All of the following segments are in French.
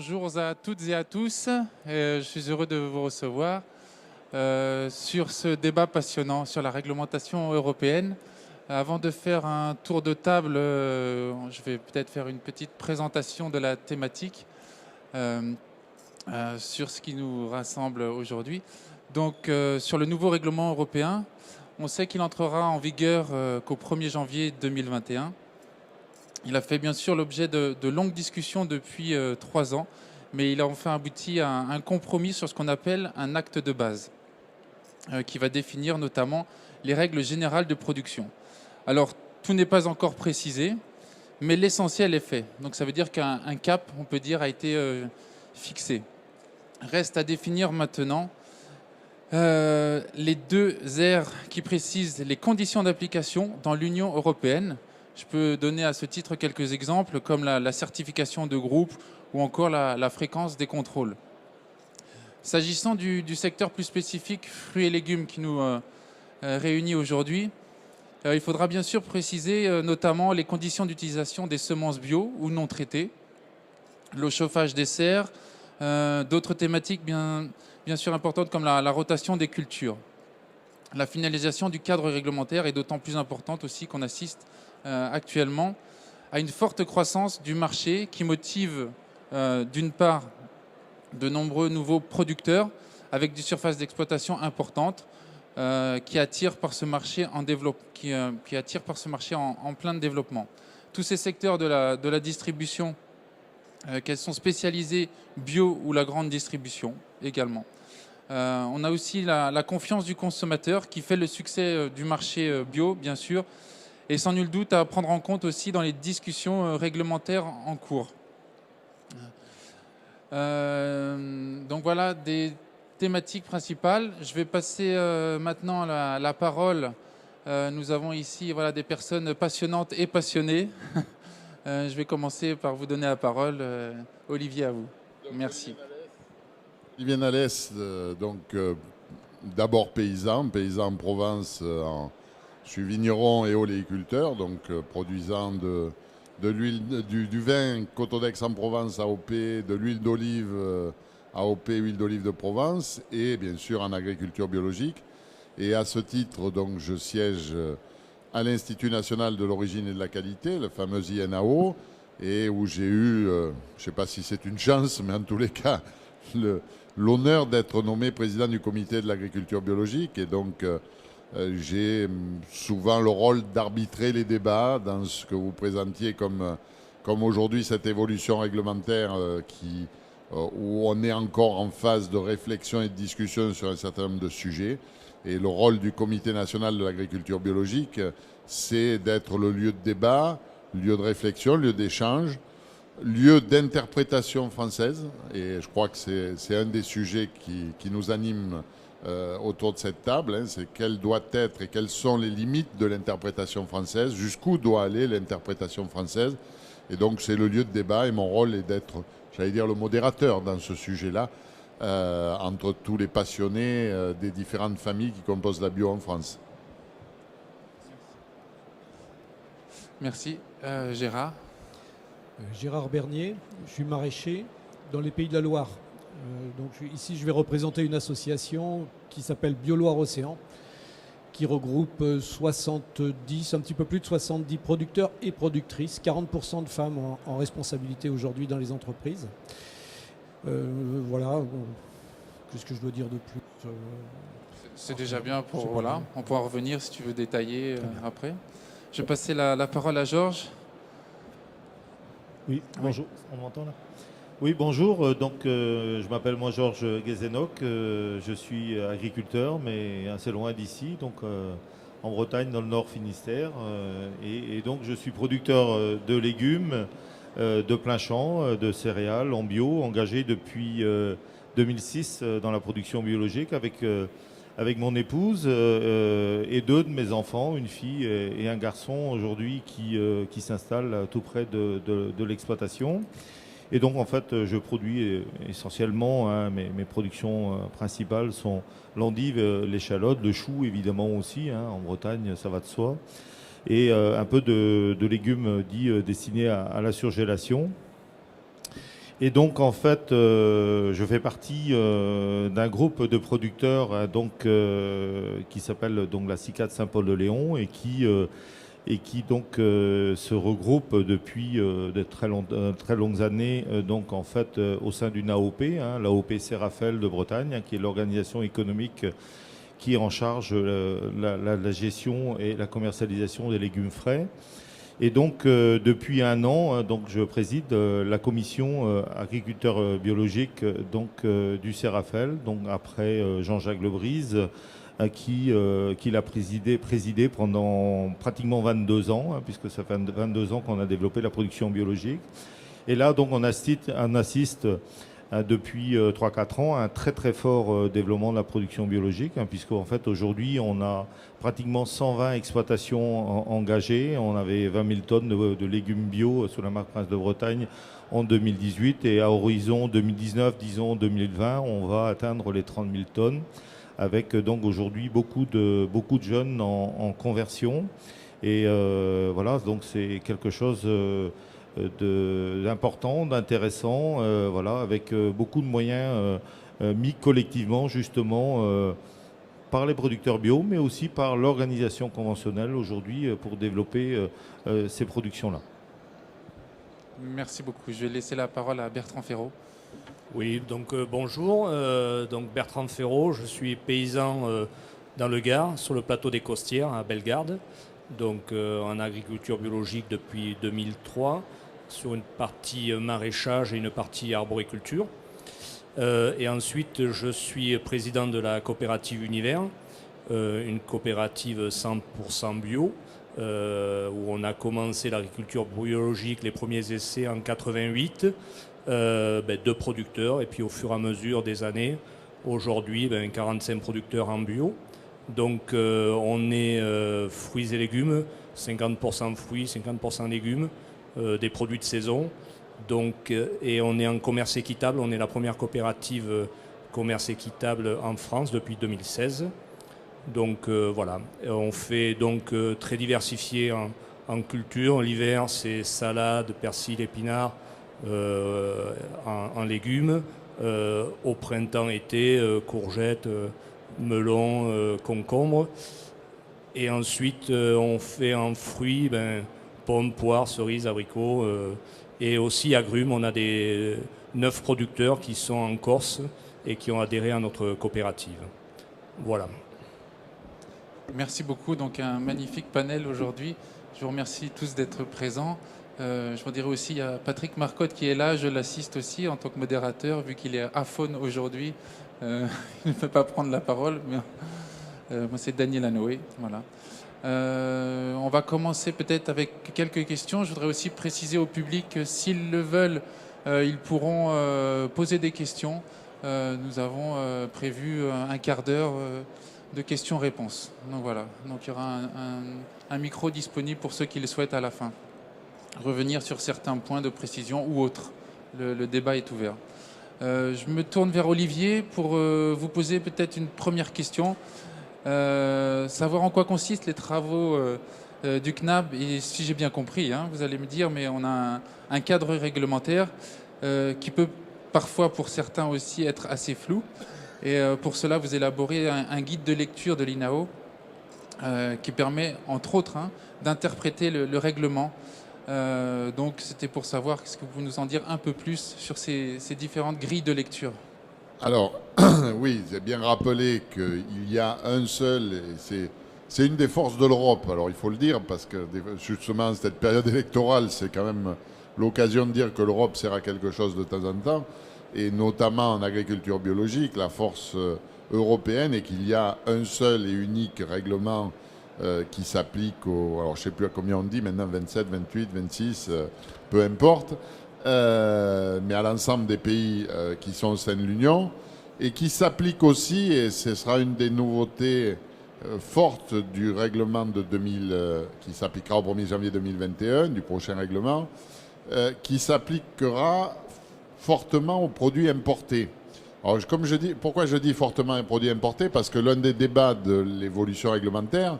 Bonjour à toutes et à tous. Je suis heureux de vous recevoir sur ce débat passionnant sur la réglementation européenne. Avant de faire un tour de table, je vais peut-être faire une petite présentation de la thématique sur ce qui nous rassemble aujourd'hui. Donc, sur le nouveau règlement européen, on sait qu'il entrera en vigueur qu'au 1er janvier 2021. Il a fait bien sûr l'objet de longues discussions depuis 3 ans, mais il a enfin abouti à un compromis sur ce qu'on appelle un acte de base, qui va définir notamment les règles générales de production. Alors, tout n'est pas encore précisé, mais l'essentiel est fait. Donc ça veut dire qu'un cap, on peut dire, a été fixé. Reste à définir maintenant les deux aires qui précisent les conditions d'application dans l'Union européenne. Je peux donner à ce titre quelques exemples, comme la certification de groupe ou encore la fréquence des contrôles. S'agissant du secteur plus spécifique, fruits et légumes, qui nous réunit aujourd'hui, il faudra bien sûr préciser notamment les conditions d'utilisation des semences bio ou non traitées, le chauffage des serres, d'autres thématiques bien sûr importantes comme la rotation des cultures. La finalisation du cadre réglementaire est d'autant plus importante aussi qu'on assiste actuellement à une forte croissance du marché qui motive d'une part de nombreux nouveaux producteurs avec des surfaces d'exploitation importantes qui attirent par ce marché en plein développement. Tous ces secteurs de la distribution, qu'elles sont spécialisées bio ou la grande distribution également. On a aussi la confiance du consommateur qui fait le succès du marché bio, bien sûr, et sans nul doute à prendre en compte aussi dans les discussions réglementaires en cours. Donc voilà des thématiques principales. Je vais passer maintenant la parole. Nous avons ici des personnes passionnantes et passionnées. Je vais commencer par vous donner la parole. Olivier, à vous. Merci. Olivier Nalès, d'abord paysan en Provence. Je suis vigneron et oléiculteur, donc produisant de l'huile, du vin Cotodex en Provence AOP, de l'huile d'olive AOP, huile d'olive de Provence, et bien sûr en agriculture biologique. Et à ce titre, donc, je siège à l'Institut national de l'origine et de la qualité, le fameux INAO, et où j'ai eu, je ne sais pas si c'est une chance, mais en tous les cas, l'honneur d'être nommé président du comité de l'agriculture biologique. Et donc, j'ai souvent le rôle d'arbitrer les débats dans ce que vous présentiez comme aujourd'hui cette évolution réglementaire où on est encore en phase de réflexion et de discussion sur un certain nombre de sujets. Et le rôle du comité national de l'agriculture biologique, c'est d'être le lieu de débat, lieu de réflexion, lieu d'échange, lieu d'interprétation française. Et je crois que c'est un des sujets qui nous anime autour de cette table, c'est quelle doit être et quelles sont les limites de l'interprétation française, jusqu'où doit aller l'interprétation française. Et donc c'est le lieu de débat et mon rôle est d'être, j'allais dire, le modérateur dans ce sujet-là, entre tous les passionnés des différentes familles qui composent la bio en France. Merci. Gérard. Gérard Bernier, je suis maraîcher dans les Pays de la Loire. Ici, je vais représenter une association qui s'appelle BioLoire Océan, qui regroupe 70, un petit peu plus de 70 producteurs et productrices, 40% de femmes en responsabilité aujourd'hui dans les entreprises. Voilà, qu'est-ce que je dois dire de plus C'est déjà bien pour... Voilà, on pourra revenir si tu veux détailler après. Je vais passer la parole à Georges. Oui, bonjour, on m'entend là ? Oui, bonjour. Je m'appelle Georges Guézenoc. Je suis agriculteur, mais assez loin d'ici, en Bretagne, dans le Nord Finistère. Et donc, je suis producteur de légumes, de plein champ, de céréales en bio, engagé depuis 2006 dans la production biologique avec mon épouse et 2 de mes enfants, une fille et un garçon aujourd'hui qui s'installent tout près de l'exploitation. Et donc, en fait, je produis essentiellement, mes productions principales sont l'endive, l'échalote, le chou, évidemment aussi. En Bretagne, ça va de soi. Et un peu de légumes dits destinés à la surgélation. Et donc, en fait, je fais partie d'un groupe de producteurs qui s'appelle donc la CICAD Saint-Paul-de-Léon et qui donc se regroupe depuis de très longues années donc en fait au sein d'une AOP, l'AOP Serafel de Bretagne, qui est l'organisation économique qui est en charge la gestion et la commercialisation des légumes frais. Et donc, depuis un an, donc, je préside la commission agriculteurs biologiques du Serafel, donc après Jean-Jacques Lebrise, qui l'a présidé pendant pratiquement 22 ans, puisque ça fait 22 ans qu'on a développé la production biologique. Et là, donc, on assiste depuis 3-4 ans à un très très fort développement de la production biologique, puisqu'en fait aujourd'hui on a pratiquement 120 exploitations engagées. On avait 20 000 tonnes de légumes bio sous la marque Prince de Bretagne en 2018, et à horizon 2019, disons 2020, on va atteindre les 30 000 tonnes, avec donc aujourd'hui beaucoup de jeunes en conversion. Et voilà, donc c'est quelque chose d'important, d'intéressant, voilà, avec beaucoup de moyens mis collectivement justement par les producteurs bio, mais aussi par l'organisation conventionnelle aujourd'hui pour développer ces productions-là. Merci beaucoup. Je vais laisser la parole à Bertrand Ferraud. Oui, donc bonjour. Donc Bertrand Ferraud, je suis paysan dans le Gard, sur le plateau des Costières, à Bellegarde, donc en agriculture biologique depuis 2003, sur une partie maraîchage et une partie arboriculture. Et ensuite, je suis président de la coopérative Univers, une coopérative 100% bio, où on a commencé l'agriculture biologique, les premiers essais en 88, de producteurs, et puis au fur et à mesure des années, aujourd'hui 45 producteurs en bio. Donc on est fruits et légumes, 50% fruits, 50% légumes, des produits de saison. Donc, et on est en commerce équitable, on est la première coopérative commerce équitable en France depuis 2016. Donc voilà, on fait donc très diversifié en culture. L'hiver, c'est salade, persil, épinards en légumes. Au printemps-été, courgettes, melons, concombres. Et ensuite, on fait en fruits, pommes, poires, cerises, abricots. Et aussi agrumes, on a 9 producteurs qui sont en Corse et qui ont adhéré à notre coopérative. Voilà. Merci beaucoup. Donc un magnifique panel aujourd'hui. Je vous remercie tous d'être présents. Je vous dirais aussi, il y a Patrick Marcotte qui est là. Je l'assiste aussi en tant que modérateur, vu qu'il est à Faune aujourd'hui. Il ne peut pas prendre la parole. Mais, moi, c'est Daniel Anoé. Voilà. On va commencer peut-être avec quelques questions. Je voudrais aussi préciser au public que s'ils le veulent, ils pourront poser des questions. Nous avons prévu un quart d'heure de questions-réponses. Donc voilà, donc il y aura un micro disponible pour ceux qui le souhaitent à la fin. Revenir sur certains points de précision ou autres. Le débat est ouvert. Je me tourne vers Olivier pour vous poser peut-être une première question. Savoir en quoi consistent les travaux du CNAB, et si j'ai bien compris, vous allez me dire, mais on a un cadre réglementaire qui peut parfois pour certains aussi être assez flou, et pour cela vous élaborez un guide de lecture de l'INAO qui permet entre autres d'interpréter le règlement. Donc c'était pour savoir, qu'est-ce que vous pouvez nous en dire un peu plus sur ces différentes grilles de lecture? Alors, oui, c'est bien rappelé qu'il y a un seul, et c'est une des forces de l'Europe, alors il faut le dire, parce que justement, cette période électorale, c'est quand même l'occasion de dire que l'Europe sert à quelque chose de temps en temps, et notamment en agriculture biologique, la force européenne est qu'il y a un seul et unique règlement qui s'applique alors je ne sais plus à combien on dit maintenant, 27, 28, 26, peu importe, mais à l'ensemble des pays qui sont au sein de l'Union, et qui s'applique aussi, et ce sera une des nouveautés fortes du règlement de qui s'appliquera au 1er janvier 2021, du prochain règlement, qui s'appliquera fortement aux produits importés. Alors, comme je dis, pourquoi je dis fortement aux produits importés? Parce que l'un des débats de l'évolution réglementaire,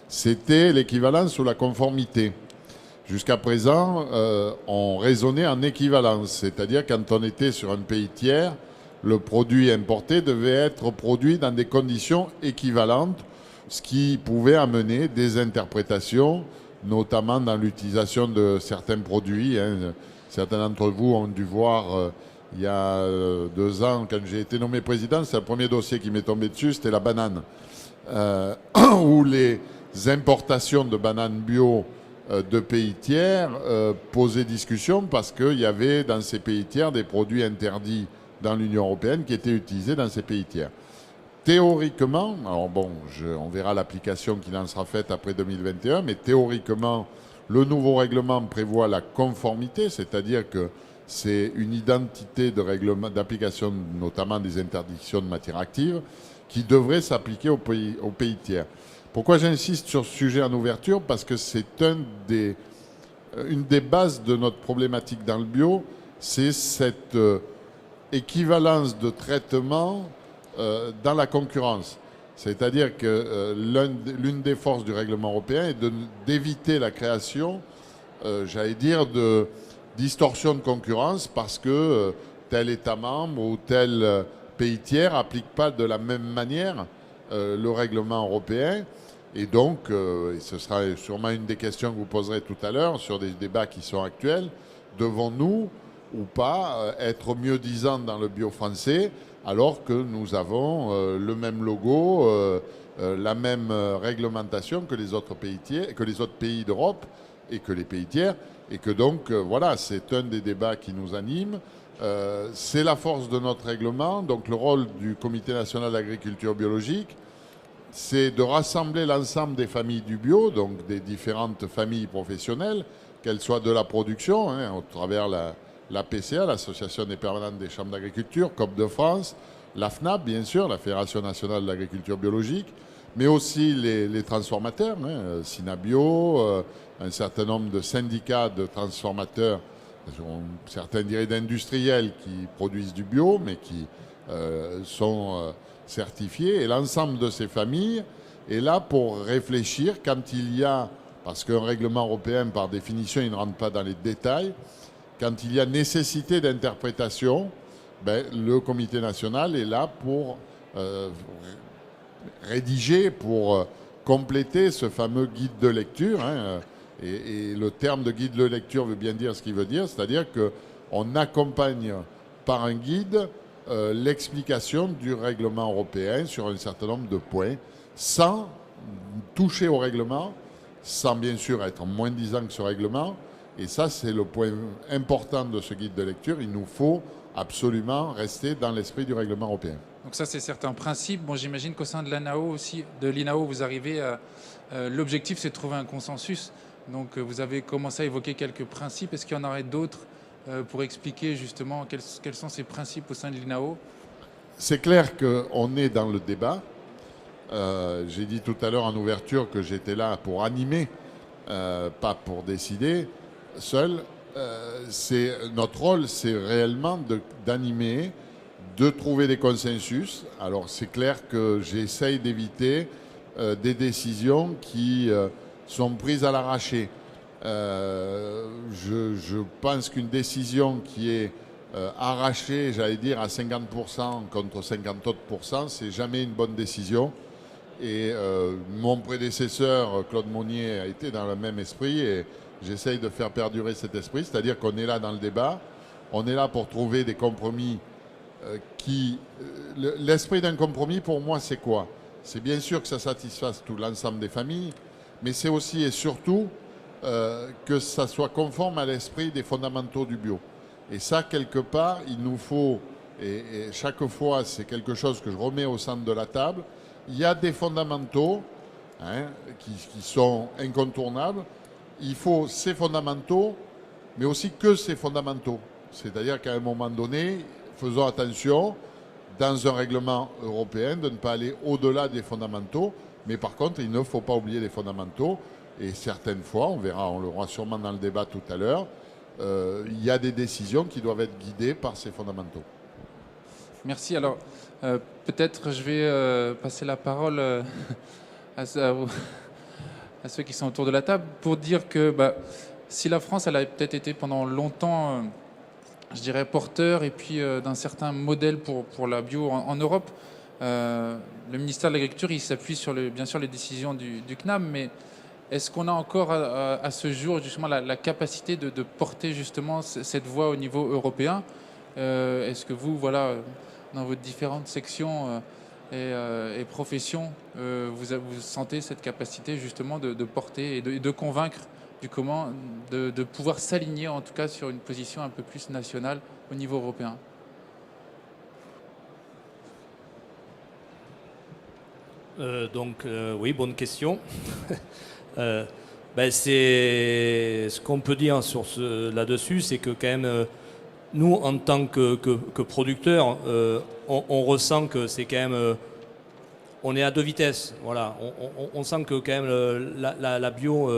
c'était l'équivalence ou la conformité. Jusqu'à présent, on raisonnait en équivalence, c'est-à-dire quand on était sur un pays tiers, le produit importé devait être produit dans des conditions équivalentes, ce qui pouvait amener des interprétations, notamment dans l'utilisation de certains produits. Certains d'entre vous ont dû voir il y a 2 ans, quand j'ai été nommé président, c'est le premier dossier qui m'est tombé dessus, c'était la banane, où les importations de bananes bio de pays tiers posaient discussion parce qu'il y avait dans ces pays tiers des produits interdits dans l'Union européenne qui étaient utilisés dans ces pays tiers. Théoriquement, alors bon, on verra l'application qui en sera faite après 2021, mais théoriquement, le nouveau règlement prévoit la conformité, c'est-à-dire que c'est une identité de règlement d'application, notamment des interdictions de matières actives, qui devrait s'appliquer aux pays tiers. Pourquoi j'insiste sur ce sujet en ouverture? Parce que c'est une des bases de notre problématique dans le bio, c'est cette équivalence de traitement dans la concurrence. C'est-à-dire que l'une des forces du règlement européen est d'éviter la création, j'allais dire, de distorsion de concurrence parce que tel État membre ou tel pays tiers n'applique pas de la même manière le règlement européen. Et donc, et ce sera sûrement une des questions que vous poserez tout à l'heure sur des débats qui sont actuels, devons-nous ou pas être mieux disants dans le bio français alors que nous avons le même logo, la même réglementation que les autres pays d'Europe et que les pays tiers, et que donc voilà, c'est un des débats qui nous anime. C'est la force de notre règlement. Donc le rôle du Comité national d'agriculture biologique, c'est de rassembler l'ensemble des familles du bio, donc des différentes familles professionnelles, qu'elles soient de la production, au travers la PCA, l'Association des permanentes des chambres d'agriculture, COP de France, la FNAB, bien sûr, la Fédération nationale de l'agriculture biologique, mais aussi les transformateurs, Synabio, un certain nombre de syndicats de transformateurs, certains diraient d'industriels qui produisent du bio, mais qui sont certifiés. Et l'ensemble de ces familles est là pour réfléchir quand il y a, parce qu'un règlement européen, par définition, il ne rentre pas dans les détails, quand il y a nécessité d'interprétation, le comité national est là pour rédiger, pour compléter ce fameux guide de lecture. Et le terme de guide de lecture veut bien dire ce qu'il veut dire, c'est-à-dire qu'on accompagne par un guide l'explication du règlement européen sur un certain nombre de points, sans toucher au règlement, sans bien sûr être moins disant que ce règlement. Et ça, c'est le point important de ce guide de lecture. Il nous faut absolument rester dans l'esprit du règlement européen. Donc ça, c'est certains principes. Bon, j'imagine qu'au sein de l'INAO aussi, vous arrivez à... l'objectif, c'est de trouver un consensus. Donc vous avez commencé à évoquer quelques principes. Est-ce qu'il y en aurait d'autres pour expliquer justement quels sont ces principes au sein de l'INAO? C'est clair qu'on est dans le débat. J'ai dit tout à l'heure en ouverture que j'étais là pour animer, pas pour décider seul. Notre rôle, c'est réellement d'animer, de trouver des consensus. Alors c'est clair que j'essaye d'éviter des décisions qui sont prises à l'arraché. Je pense qu'une décision qui est arrachée, j'allais dire, à 50% contre 50 autres %, c'est jamais une bonne décision. Et mon prédécesseur, Claude Monnier, a été dans le même esprit et j'essaye de faire perdurer cet esprit, c'est-à-dire qu'on est là dans le débat, on est là pour trouver des compromis l'esprit d'un compromis, pour moi, c'est quoi? C'est bien sûr que ça satisfasse tout l'ensemble des familles, mais c'est aussi et surtout que ça soit conforme à l'esprit des fondamentaux du bio. Et ça, quelque part, il nous faut, et chaque fois, c'est quelque chose que je remets au centre de la table, il y a des fondamentaux qui sont incontournables. Il faut ces fondamentaux, mais aussi que ces fondamentaux. C'est-à-dire qu'à un moment donné, faisons attention, dans un règlement européen, de ne pas aller au-delà des fondamentaux. Mais par contre, il ne faut pas oublier les fondamentaux. Et certaines fois, on verra, on le verra sûrement dans le débat tout à l'heure, il y a des décisions qui doivent être guidées par ces fondamentaux. Merci. Alors, peut-être je vais passer la parole à ceux qui sont autour de la table pour dire que si la France, elle a peut-être été pendant longtemps, je dirais, porteur et puis d'un certain modèle pour la bio en Europe, le ministère de l'Agriculture, il s'appuie sur bien sûr les décisions du CNAM, mais est-ce qu'on a encore à ce jour justement la capacité de porter justement cette voie au niveau européen? Est-ce que vous, voilà, dans vos différentes sections et professions, vous sentez cette capacité justement de porter et de convaincre de pouvoir s'aligner en tout cas sur une position un peu plus nationale au niveau européen? Oui, bonne question. C'est ce qu'on peut dire là-dessus, c'est que quand même nous en tant que producteurs, on ressent que c'est quand même on est à deux vitesses. Voilà, on sent que quand même la bio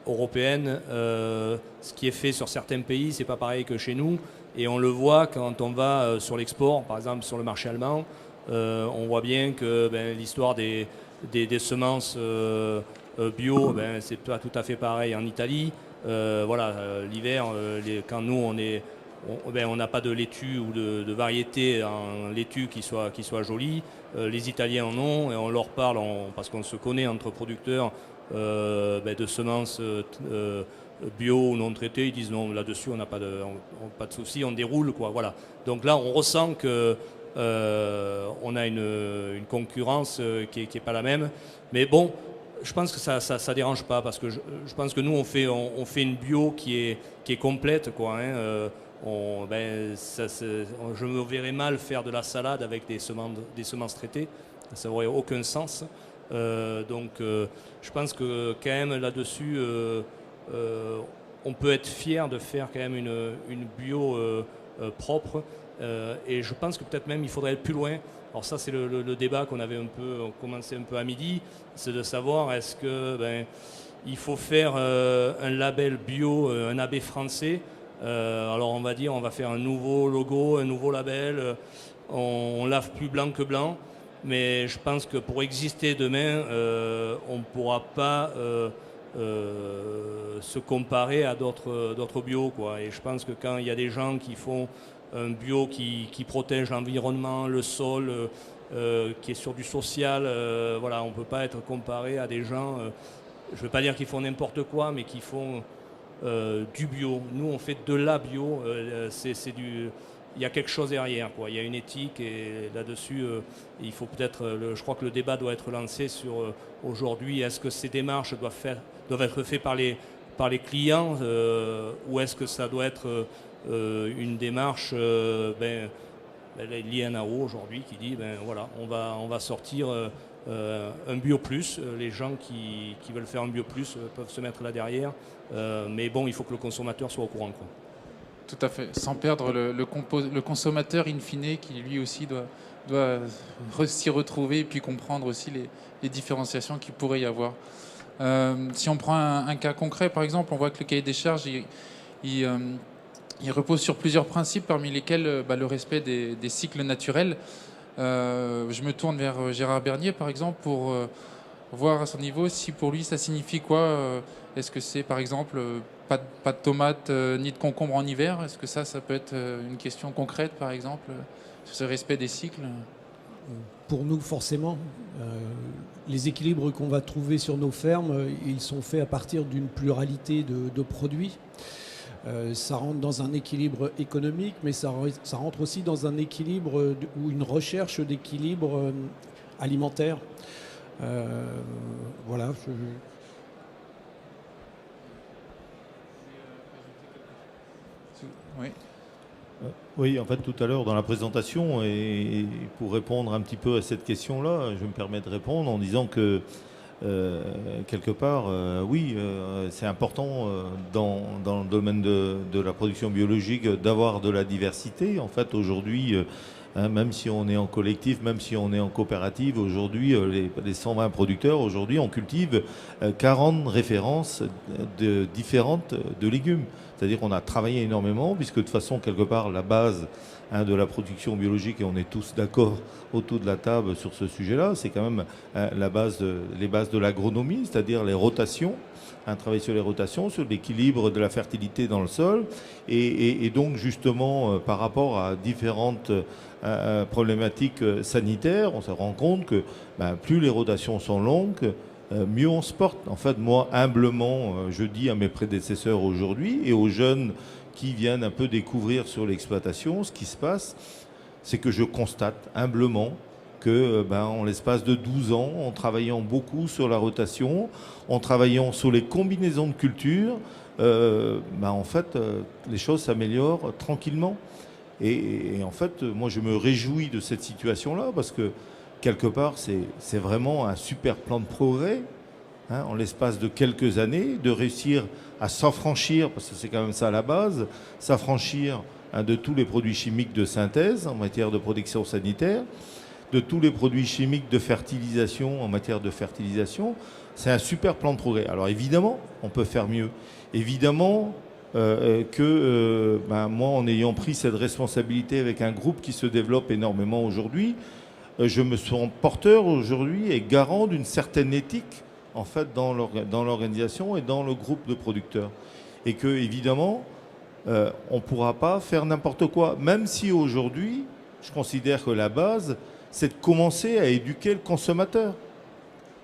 européenne, ce qui est fait sur certains pays, c'est pas pareil que chez nous, et on le voit quand on va sur l'export, par exemple sur le marché allemand. On voit bien que l'histoire des semences bio, c'est pas tout à fait pareil en Italie. L'hiver, quand nous on n'a pas de laitue ou de variété en laitue qui soit jolie, les Italiens en ont et on leur parle parce qu'on se connaît entre producteurs de semences bio ou non traitées. Ils disent non, là-dessus on n'a pas de souci, on déroule quoi. Voilà. Donc là on ressent que on a une concurrence qui est pas la même, mais bon, je pense que ça dérange pas parce que je pense que nous on fait une bio qui est complète quoi. Je me verrais mal faire de la salade avec des semences traitées, ça n'aurait aucun sens. Je pense que quand même là-dessus, on peut être fier de faire quand même une bio propre. Et je pense que peut-être même il faudrait aller plus loin. Alors ça c'est le débat qu'on avait commencé un peu à midi, c'est de savoir est-ce que il faut faire un label bio, un AB français. Alors on va dire on va faire un nouveau logo, un nouveau label, on lave plus blanc que blanc, mais je pense que pour exister demain, on ne pourra pas se comparer à d'autres bio quoi. Et je pense que quand il y a des gens qui font un bio qui protège l'environnement, le sol, qui est sur du social. On ne peut pas être comparé à des gens, je ne veux pas dire qu'ils font n'importe quoi, mais qui font du bio. Nous, on fait de la bio. Il y a quelque chose derrière, quoi. Il y a une éthique et là-dessus, il faut peut-être. Je crois que le débat doit être lancé sur aujourd'hui. Est-ce que ces démarches doivent être faites par les clients ou est-ce que ça doit être une démarche l'INAO aujourd'hui qui dit on va sortir un bio plus. Les gens qui veulent faire un bio plus peuvent se mettre là derrière, mais bon, il faut que le consommateur soit au courant quoi. Tout à fait, sans perdre le consommateur in fine qui lui aussi doit s'y retrouver et puis comprendre aussi les différenciations qu'il pourrait y avoir. Si on prend un cas concret par exemple, on voit que le cahier des charges il repose sur plusieurs principes, parmi lesquels le respect des cycles naturels. Je me tourne vers Gérard Bernier, par exemple, pour voir à son niveau si pour lui ça signifie quoi. Est-ce que c'est, par exemple, pas de tomates ni de concombres en hiver? Est-ce que ça peut être une question concrète, par exemple, sur ce respect des cycles? Pour nous, forcément, les équilibres qu'on va trouver sur nos fermes, ils sont faits à partir d'une pluralité de produits. Ça rentre dans un équilibre économique, mais ça rentre aussi dans un équilibre ou une recherche d'équilibre alimentaire. Voilà. Oui. Oui, en fait, tout à l'heure dans la présentation, et pour répondre un petit peu à cette question-là, je me permets de répondre en disant que quelque part, oui, c'est important dans le domaine de la production biologique d'avoir de la diversité. En fait, aujourd'hui, même si on est en collectif, même si on est en coopérative, aujourd'hui, les 120 producteurs, aujourd'hui, on cultive 40 références différentes de légumes. C'est-à-dire qu'on a travaillé énormément, puisque de toute façon, quelque part, la base de la production biologique, et on est tous d'accord autour de la table sur ce sujet-là, c'est quand même les bases de l'agronomie, c'est-à-dire les rotations, travailler sur les rotations, sur l'équilibre de la fertilité dans le sol, et donc justement par rapport à différentes problématiques sanitaires, on se rend compte que plus les rotations sont longues, mieux on se porte. En fait, moi, humblement, je dis à mes prédécesseurs aujourd'hui et aux jeunes qui viennent un peu découvrir sur l'exploitation, ce qui se passe, c'est que je constate humblement que, en l'espace de 12 ans, en travaillant beaucoup sur la rotation, en travaillant sur les combinaisons de cultures, en fait, les choses s'améliorent tranquillement. Et en fait, moi, je me réjouis de cette situation-là parce que, quelque part, c'est vraiment un super plan de progrès, en l'espace de quelques années, de réussir à s'affranchir, parce que c'est quand même ça à la base, s'affranchir de tous les produits chimiques de synthèse en matière de protection sanitaire, de tous les produits chimiques de fertilisation en matière de fertilisation. C'est un super plan de progrès. Alors évidemment, on peut faire mieux. Évidemment moi, en ayant pris cette responsabilité avec un groupe qui se développe énormément aujourd'hui, je me sens porteur aujourd'hui et garant d'une certaine éthique en fait dans l'organisation et dans le groupe de producteurs. Et que évidemment, on ne pourra pas faire n'importe quoi. Même si aujourd'hui, je considère que la base, c'est de commencer à éduquer le consommateur.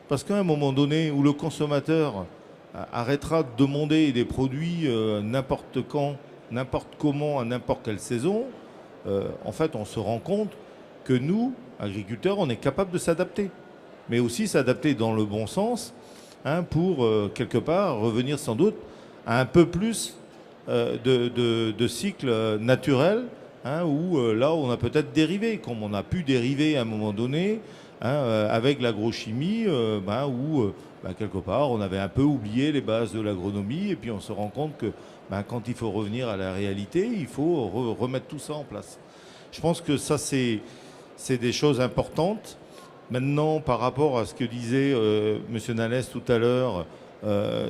Parce qu'à un moment donné où le consommateur arrêtera de demander des produits n'importe quand, n'importe comment, à n'importe quelle saison, en fait, on se rend compte que nous, agriculteurs, on est capable de s'adapter. Mais aussi s'adapter dans le bon sens, pour, quelque part, revenir sans doute à un peu plus de cycles naturels, où là, on a peut-être dérivé, comme on a pu dériver à un moment donné, avec l'agrochimie, où, quelque part, on avait un peu oublié les bases de l'agronomie, et puis on se rend compte que quand il faut revenir à la réalité, il faut remettre tout ça en place. Je pense que ça, c'est des choses importantes. Maintenant, par rapport à ce que disait M. Nalès tout à l'heure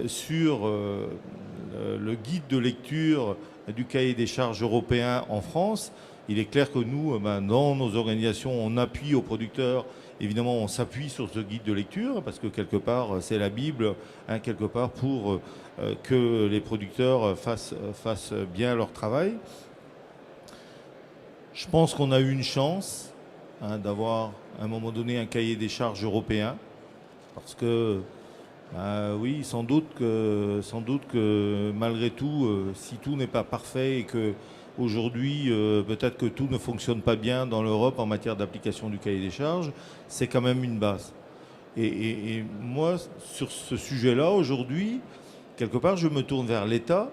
sur le guide de lecture du cahier des charges européen en France, il est clair que nous, dans nos organisations, on appuie aux producteurs. Évidemment, on s'appuie sur ce guide de lecture parce que quelque part, c'est la Bible, quelque part pour que les producteurs fassent bien leur travail. Je pense qu'on a eu une chance d'avoir à un moment donné un cahier des charges européen parce que oui, sans doute que malgré tout, si tout n'est pas parfait et que aujourd'hui peut-être que tout ne fonctionne pas bien dans l'Europe en matière d'application du cahier des charges, c'est quand même une base. Et moi, sur ce sujet-là, aujourd'hui, quelque part, je me tourne vers l'État,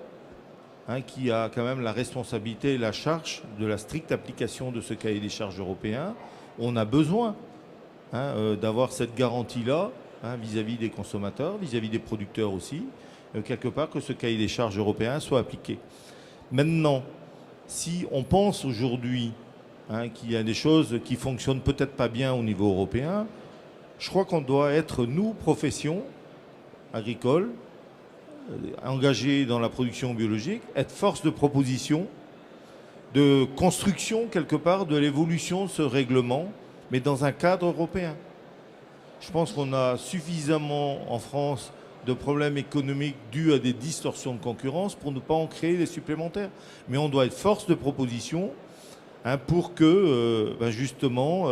qui a quand même la responsabilité et la charge de la stricte application de ce cahier des charges européen. On a besoin d'avoir cette garantie-là vis-à-vis des consommateurs, vis-à-vis des producteurs aussi, quelque part que ce cahier des charges européen soit appliqué. Maintenant, si on pense aujourd'hui qu'il y a des choses qui fonctionnent peut-être pas bien au niveau européen, je crois qu'on doit être, nous, profession agricole, engagés dans la production biologique, être force de proposition, de construction quelque part de l'évolution de ce règlement, mais dans un cadre européen. Je pense qu'on a suffisamment en France de problèmes économiques dus à des distorsions de concurrence pour ne pas en créer des supplémentaires. Mais on doit être force de proposition pour que, justement,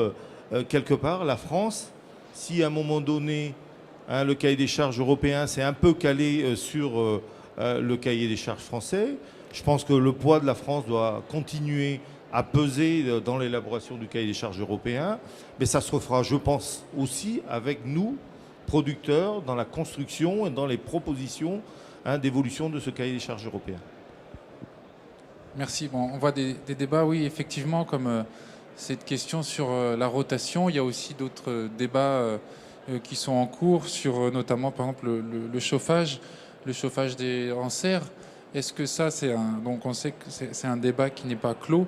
quelque part, la France, si à un moment donné, le cahier des charges européen s'est un peu calé sur le cahier des charges français, je pense que le poids de la France doit continuer à peser dans l'élaboration du cahier des charges européen, mais ça se refera, je pense, aussi avec nous, producteurs, dans la construction et dans les propositions d'évolution de ce cahier des charges européen. Merci. Bon, on voit des débats, oui, effectivement, comme cette question sur la rotation. Il y a aussi d'autres débats qui sont en cours sur notamment, par exemple, le chauffage en serre. Est-ce que ça, donc on sait que c'est un débat qui n'est pas clos.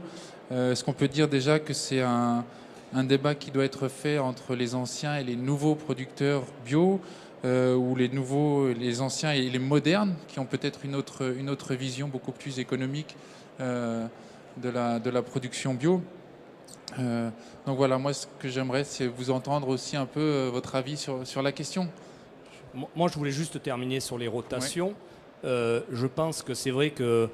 Est-ce qu'on peut dire déjà que c'est un débat qui doit être fait entre les anciens et les nouveaux producteurs bio, ou les anciens et les modernes qui ont peut-être une autre vision beaucoup plus économique de la production bio. Donc voilà, moi ce que j'aimerais, c'est vous entendre aussi un peu votre avis sur la question. Moi, je voulais juste terminer sur les rotations. Je pense que c'est vrai que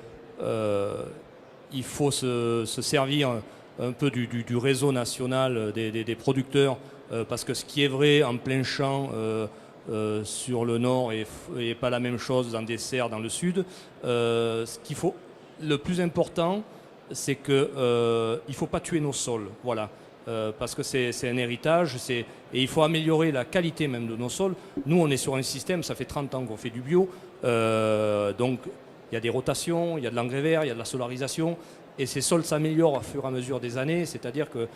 il faut se servir un peu du réseau national des producteurs, parce que ce qui est vrai en plein champ sur le nord est pas la même chose dans des serres dans le sud. Le plus important, c'est qu'il ne faut pas tuer nos sols. Voilà. Parce que c'est un héritage, et il faut améliorer la qualité même de nos sols. Nous, on est sur un système, ça fait 30 ans qu'on fait du bio, donc il y a des rotations, il y a de l'engrais vert, il y a de la solarisation, et ces sols s'améliorent au fur et à mesure des années, c'est-à-dire que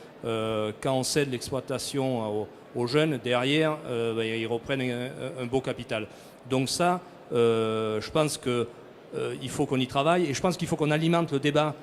quand on cède l'exploitation aux jeunes, derrière, ils reprennent un beau capital. Donc ça, je pense qu'il faut qu'on y travaille, et je pense qu'il faut qu'on alimente le débat.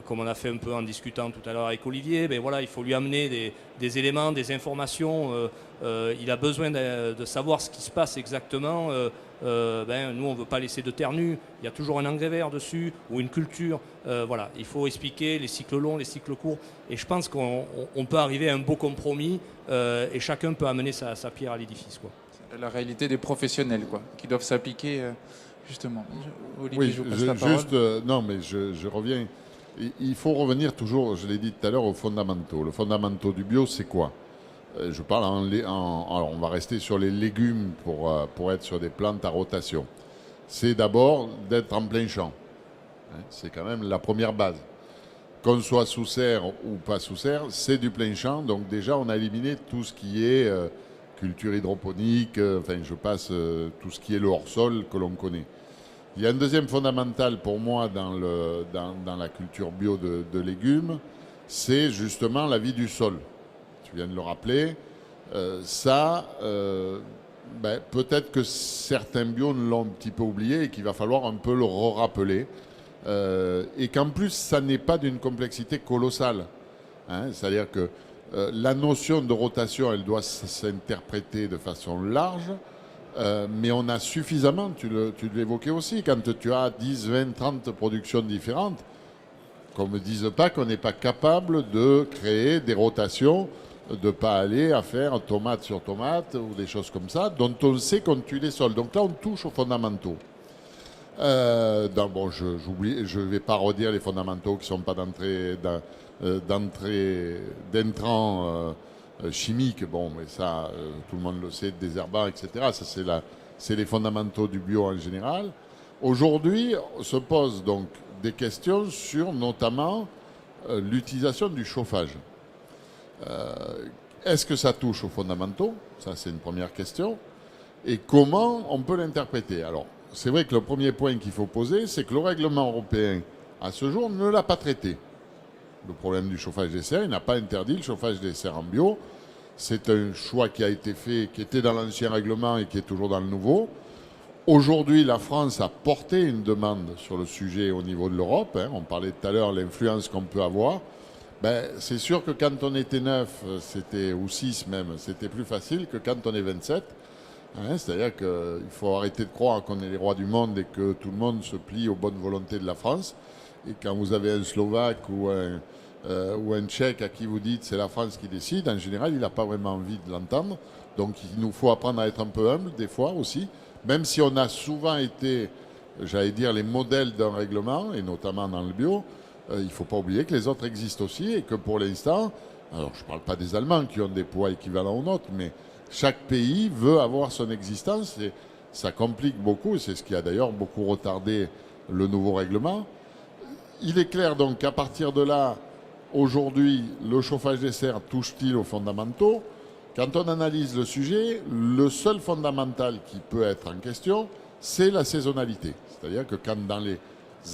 Comme on a fait un peu en discutant tout à l'heure avec Olivier, voilà, il faut lui amener des éléments, des informations. Il a besoin de savoir ce qui se passe exactement. Nous, on ne veut pas laisser de terre nue. Il y a toujours un engrais vert dessus ou une culture. Voilà, il faut expliquer les cycles longs, les cycles courts. Et je pense qu'on peut arriver à un beau compromis et chacun peut amener sa pierre à l'édifice, quoi. C'est la réalité des professionnels, quoi, qui doivent s'appliquer justement. Olivier, Oui, je vous passe la parole. juste, non, mais je reviens. Il faut revenir toujours, je l'ai dit tout à l'heure, aux fondamentaux. Le fondamentaux du bio, c'est quoi? Je parle alors, on va rester sur les légumes pour être sur des plantes à rotation. C'est d'abord d'être en plein champ. C'est quand même la première base. Qu'on soit sous serre ou pas sous serre, c'est du plein champ. Donc déjà, on a éliminé tout ce qui est culture hydroponique, enfin je passe tout ce qui est le hors-sol que l'on connaît. Il y a un deuxième fondamental pour moi dans la culture bio de légumes, c'est justement la vie du sol. Tu viens de le rappeler. Peut-être que certains bio l'ont un petit peu oublié et qu'il va falloir un peu le rappeler. Et qu'en plus, ça n'est pas d'une complexité colossale. C'est-à-dire que la notion de rotation, elle doit s'interpréter de façon large. Mais on a suffisamment, tu l'évoquais aussi, quand tu as 10, 20, 30 productions différentes, qu'on ne me dise pas qu'on n'est pas capable de créer des rotations, de ne pas aller à faire tomate sur tomate ou des choses comme ça, dont on sait qu'on tue les sols. Donc là, on touche aux fondamentaux. Je ne vais pas redire les fondamentaux qui ne sont pas d'intrants chimiques, bon, mais ça, tout le monde le sait, désherbants, etc. Ça, c'est les fondamentaux du bio en général. Aujourd'hui, se posent donc des questions sur notamment l'utilisation du chauffage. Est-ce que ça touche aux fondamentaux? Ça, c'est une première question. Et comment on peut l'interpréter? Alors, c'est vrai que le premier point qu'il faut poser, c'est que le règlement européen, à ce jour, ne l'a pas traité. Le problème du chauffage des serres, il n'a pas interdit le chauffage des serres en bio. C'est un choix qui a été fait, qui était dans l'ancien règlement et qui est toujours dans le nouveau. Aujourd'hui, la France a porté une demande sur le sujet au niveau de l'Europe. On parlait tout à l'heure de l'influence qu'on peut avoir. C'est sûr que quand on était 9, ou 6 même, c'était plus facile que quand on est 27. C'est-à-dire qu'il faut arrêter de croire qu'on est les rois du monde et que tout le monde se plie aux bonnes volontés de la France. Et quand vous avez un Slovaque ou un Tchèque à qui vous dites c'est la France qui décide, en général, il n'a pas vraiment envie de l'entendre. Donc il nous faut apprendre à être un peu humble des fois aussi, même si on a souvent été, j'allais dire, les modèles d'un règlement, et notamment dans le bio. Il ne faut pas oublier que les autres existent aussi et que pour l'instant, alors je ne parle pas des Allemands qui ont des poids équivalents aux nôtres, mais chaque pays veut avoir son existence et ça complique beaucoup, et c'est ce qui a d'ailleurs beaucoup retardé le nouveau règlement. Il est clair donc qu'à partir de là, aujourd'hui, le chauffage des serres touche-t-il aux fondamentaux? Quand on analyse le sujet, le seul fondamental qui peut être en question, c'est la saisonnalité. C'est-à-dire que quand dans les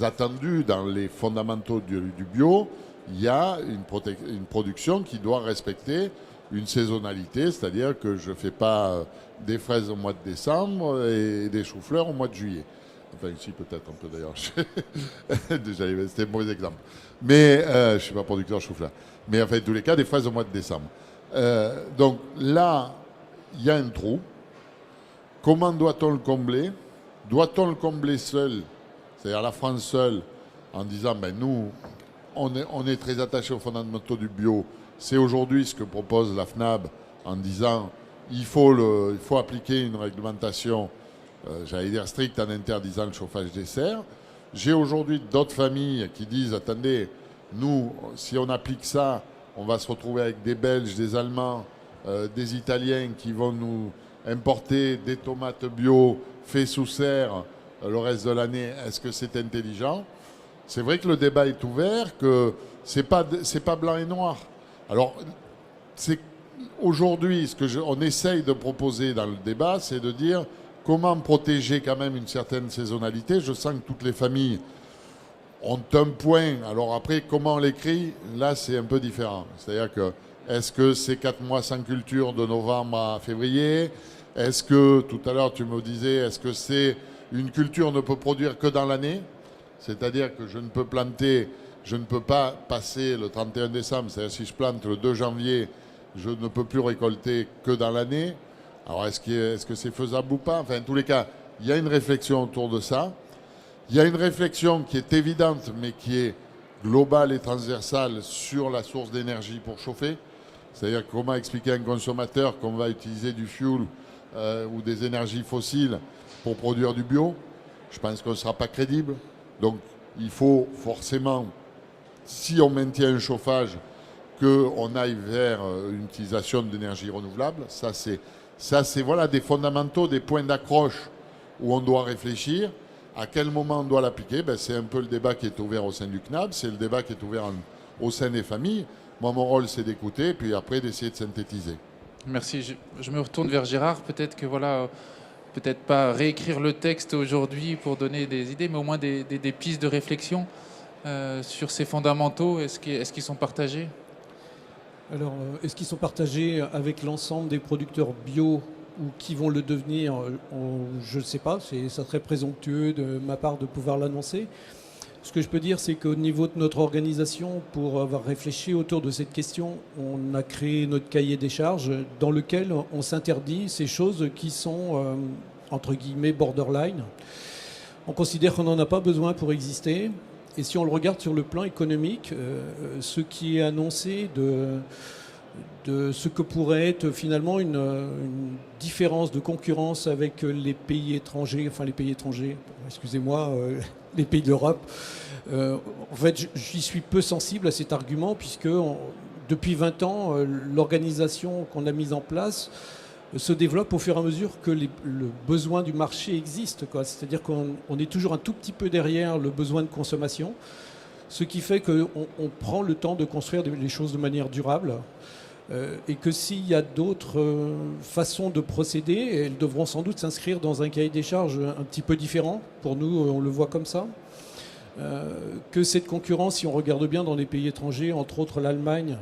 attendus, dans les fondamentaux du bio, il y a une production qui doit respecter une saisonnalité, c'est-à-dire que je ne fais pas des fraises au mois de décembre et des choux-fleurs au mois de juillet. Enfin, ici, peut-être un peu d'ailleurs. Déjà, c'était un mauvais exemple. Mais je ne suis pas producteur de chou-fleur. Mais en fait, tous les cas, des fraises au mois de décembre. Donc là, il y a un trou. Comment doit-on le combler? Doit-on le combler seul, c'est-à-dire la France seule, en disant nous, on est très attachés aux fondamentaux du bio. C'est aujourd'hui ce que propose la FNAB en disant il faut appliquer une réglementation, j'allais dire stricte, en interdisant le chauffage des serres. J'ai aujourd'hui d'autres familles qui disent attendez, nous, si on applique ça, on va se retrouver avec des Belges, des Allemands, des Italiens qui vont nous importer des tomates bio faites sous serre le reste de l'année. Est-ce que c'est intelligent? C'est vrai que le débat est ouvert, que c'est pas blanc et noir. Alors, c'est aujourd'hui ce que on essaye de proposer dans le débat, c'est de dire comment protéger quand même une certaine saisonnalité. Je sens que toutes les familles ont un point. Alors après, comment on l'écrit, là c'est un peu différent. C'est-à-dire que est-ce que c'est 4 mois sans culture de novembre à février? Est-ce que, tout à l'heure tu me disais, est-ce que c'est une culture ne peut produire que dans l'année? C'est-à-dire que je ne peux planter, je ne peux pas passer le 31 décembre, c'est-à-dire si je plante le 2 janvier, je ne peux plus récolter que dans l'année. Alors est-ce que c'est faisable ou pas? Enfin, en tous les cas, il y a une réflexion autour de ça. Il y a une réflexion qui est évidente, mais qui est globale et transversale sur la source d'énergie pour chauffer. C'est-à-dire comment expliquer à un consommateur qu'on va utiliser du fuel ou des énergies fossiles pour produire du bio. Je pense qu'on ne sera pas crédible. Donc il faut forcément, si on maintient un chauffage, qu'on aille vers une utilisation d'énergie renouvelable. Ça c'est voilà, des fondamentaux, des points d'accroche où on doit réfléchir. À quel moment on doit l'appliquer? C'est un peu le débat qui est ouvert au sein du CNAB, c'est le débat qui est ouvert au sein des familles. Moi, mon rôle, c'est d'écouter, puis après d'essayer de synthétiser. Merci. Je me retourne vers Gérard. Peut-être que voilà, peut-être pas réécrire le texte aujourd'hui pour donner des idées, mais au moins des pistes de réflexion sur ces fondamentaux. Est-ce qu'ils sont partagés? Alors, est-ce qu'ils sont partagés avec l'ensemble des producteurs bio ou qui vont le devenir? Je ne sais pas, ça serait présomptueux de ma part de pouvoir l'annoncer. Ce que je peux dire, c'est qu'au niveau de notre organisation, pour avoir réfléchi autour de cette question, on a créé notre cahier des charges dans lequel on s'interdit ces choses qui sont, entre guillemets, borderline. On considère qu'on n'en a pas besoin pour exister. Et si on le regarde sur le plan économique, ce qui est annoncé de ce que pourrait être finalement une différence de concurrence avec les pays étrangers, excusez-moi, les pays d'Europe. En fait, j'y suis peu sensible à cet argument puisque depuis 20 ans, l'organisation qu'on a mise en place se développe au fur et à mesure que le besoin du marché existe, quoi. C'est-à-dire qu'on est toujours un tout petit peu derrière le besoin de consommation, ce qui fait qu'on prend le temps de construire les choses de manière durable. Et que s'il y a d'autres façons de procéder, elles devront sans doute s'inscrire dans un cahier des charges un petit peu différent. Pour nous, on le voit comme ça. Que cette concurrence, si on regarde bien dans les pays étrangers, entre autres l'Allemagne,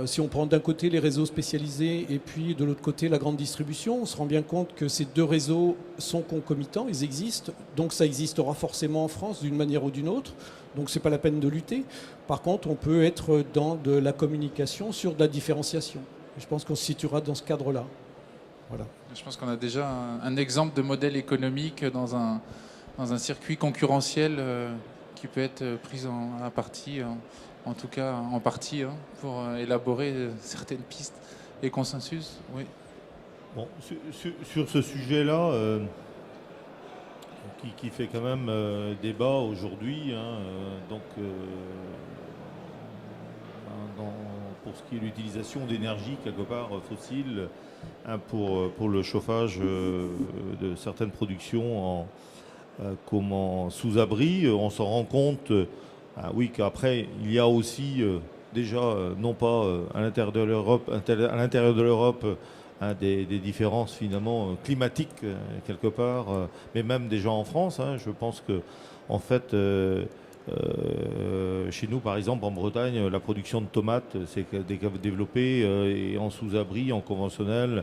si on prend d'un côté les réseaux spécialisés et puis de l'autre côté la grande distribution, on se rend bien compte que ces deux réseaux sont concomitants, ils existent, donc ça existera forcément en France d'une manière ou d'une autre, donc c'est pas la peine de lutter. Par contre, on peut être dans de la communication sur de la différenciation. Et je pense qu'on se situera dans ce cadre-là. Voilà. Je pense qu'on a déjà un exemple de modèle économique dans un circuit concurrentiel qui peut être pris à partie. En tout cas en partie, pour élaborer certaines pistes et consensus. Oui. Bon, sur ce sujet-là, qui fait quand même débat aujourd'hui, pour ce qui est l'utilisation d'énergie quelque part fossile pour le chauffage de certaines productions en sous-abri, on s'en rend compte. Oui, qu'après, il y a aussi déjà, non pas à l'intérieur de l'Europe, des différences finalement climatiques quelque part, mais même déjà en France. Je pense que, en fait, chez nous, par exemple, en Bretagne, la production de tomates s'est développée et en sous-abri, en conventionnel,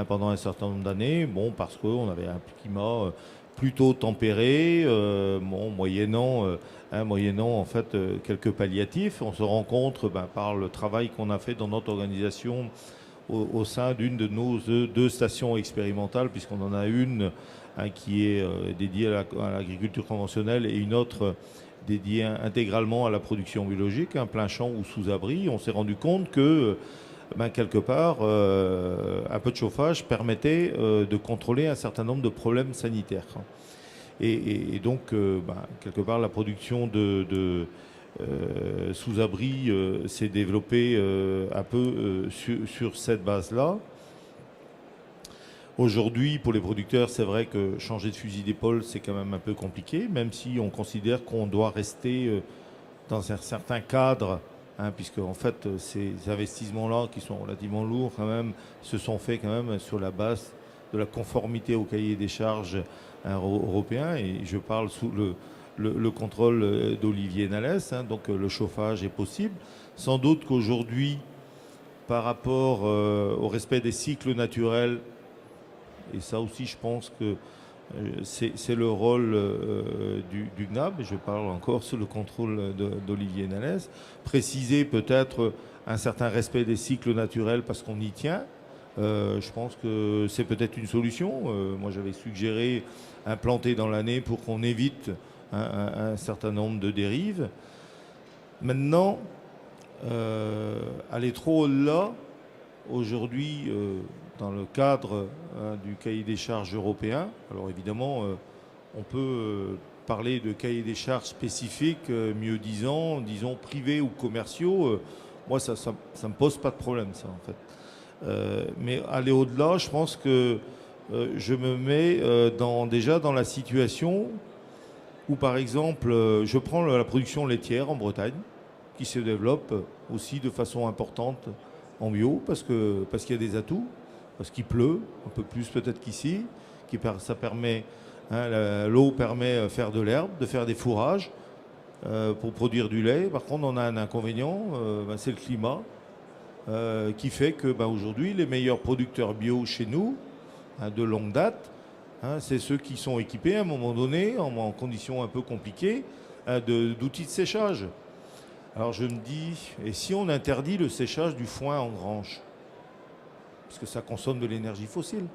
pendant un certain nombre d'années. Bon, parce qu'on avait un climat plutôt tempéré, moyennant en fait quelques palliatifs. On se rend compte par le travail qu'on a fait dans notre organisation au sein d'une de nos deux stations expérimentales, puisqu'on en a une qui est dédiée à l'agriculture conventionnelle et une autre dédié intégralement à la production biologique, un plein champ ou sous abri. On s'est rendu compte que quelque part, un peu de chauffage permettait de contrôler un certain nombre de problèmes sanitaires. Et donc, quelque part, la production de sous-abri s'est développée un peu sur cette base-là. Aujourd'hui, pour les producteurs, c'est vrai que changer de fusil d'épaule, c'est quand même un peu compliqué, même si on considère qu'on doit rester dans un certain cadre, puisque en fait, ces investissements-là, qui sont relativement lourds quand même, se sont faits quand même sur la base de la conformité au cahier des charges européen. Et je parle sous le contrôle d'Olivier Nalès, donc le chauffage est possible. Sans doute qu'aujourd'hui, par rapport au respect des cycles naturels, et ça aussi, je pense que c'est le rôle du GNAB, et je parle encore sous le contrôle d'Olivier Nalès, préciser peut-être un certain respect des cycles naturels parce qu'on y tient. Je pense que c'est peut-être une solution. Moi, j'avais suggéré implanter dans l'année pour qu'on évite un certain nombre de dérives. Maintenant, aller trop au-delà, aujourd'hui, dans le cadre du cahier des charges européen. Alors évidemment, on peut parler de cahier des charges spécifiques, mieux disant, disons privés ou commerciaux. Moi, ça me pose pas de problème, ça, en fait. Mais aller au-delà, je pense que je me mets déjà dans la situation où, par exemple, je prends la production laitière en Bretagne, qui se développe aussi de façon importante en bio, parce qu'il y a des atouts. Parce qu'il pleut, un peu plus peut-être qu'ici, ça permet, l'eau permet de faire de l'herbe, de faire des fourrages pour produire du lait. Par contre, on a un inconvénient, c'est le climat, qui fait que aujourd'hui, les meilleurs producteurs bio chez nous, de longue date, c'est ceux qui sont équipés à un moment donné, en conditions un peu compliquées, d'outils de séchage. Alors je me dis, et si on interdit le séchage du foin en grange ? Parce que ça consomme de l'énergie fossile.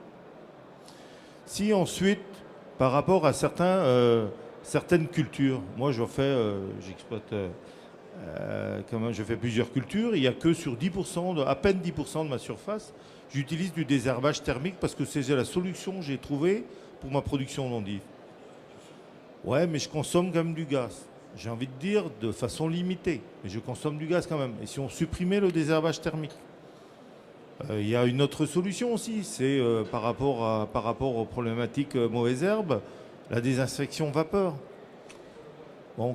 Si ensuite, par rapport à certaines cultures, moi je fais plusieurs cultures, il n'y a que sur 10%, à peine 10% de ma surface, j'utilise du désherbage thermique parce que c'est la solution que j'ai trouvée pour ma production d'endives. Ouais, mais je consomme quand même du gaz. J'ai envie de dire de façon limitée, mais je consomme du gaz quand même. Et si on supprimait le désherbage thermique ? Il y a une autre solution aussi, c'est par rapport aux problématiques mauvaises herbes, la désinfection vapeur,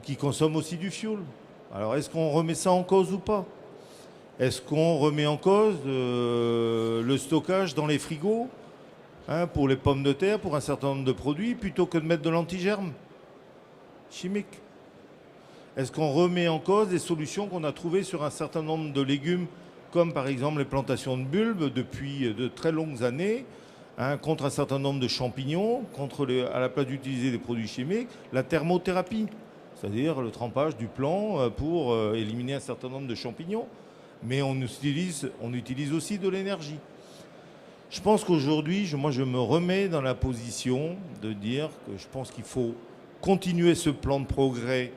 qui consomme aussi du fioul. Alors est-ce qu'on remet ça en cause ou pas ? Est-ce qu'on remet en cause le stockage dans les frigos pour les pommes de terre, pour un certain nombre de produits, plutôt que de mettre de l'antigerme chimique ? Est-ce qu'on remet en cause des solutions qu'on a trouvées sur un certain nombre de légumes, comme par exemple les plantations de bulbes depuis de très longues années, contre un certain nombre de champignons, à la place d'utiliser des produits chimiques, la thermothérapie, c'est-à-dire le trempage du plant pour éliminer un certain nombre de champignons. Mais on utilise aussi de l'énergie. Je pense qu'aujourd'hui, moi je me remets dans la position de dire que je pense qu'il faut continuer ce plan de progrès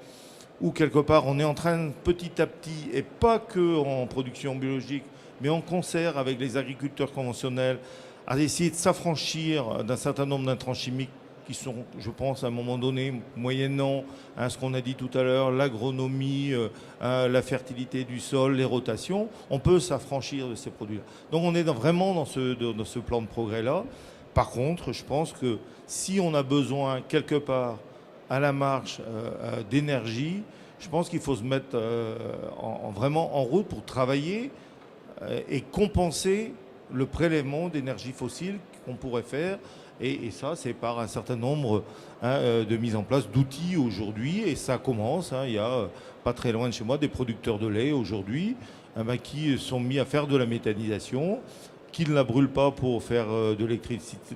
où quelque part on est en train petit à petit, et pas que en production biologique, mais en concert avec les agriculteurs conventionnels, à essayer de s'affranchir d'un certain nombre d'intrants chimiques qui sont, je pense, à un moment donné, moyennant ce qu'on a dit tout à l'heure, l'agronomie, la fertilité du sol, les rotations, on peut s'affranchir de ces produits-là. Donc on est vraiment dans ce plan de progrès-là. Par contre, je pense que si on a besoin quelque part à la marche d'énergie, je pense qu'il faut se mettre vraiment en route pour travailler et compenser le prélèvement d'énergie fossile qu'on pourrait faire. Et ça, c'est par un certain nombre de mises en place d'outils aujourd'hui. Et ça commence. Il y a pas très loin de chez moi des producteurs de lait aujourd'hui qui sont mis à faire de la méthanisation, qui ne la brûlent pas pour faire de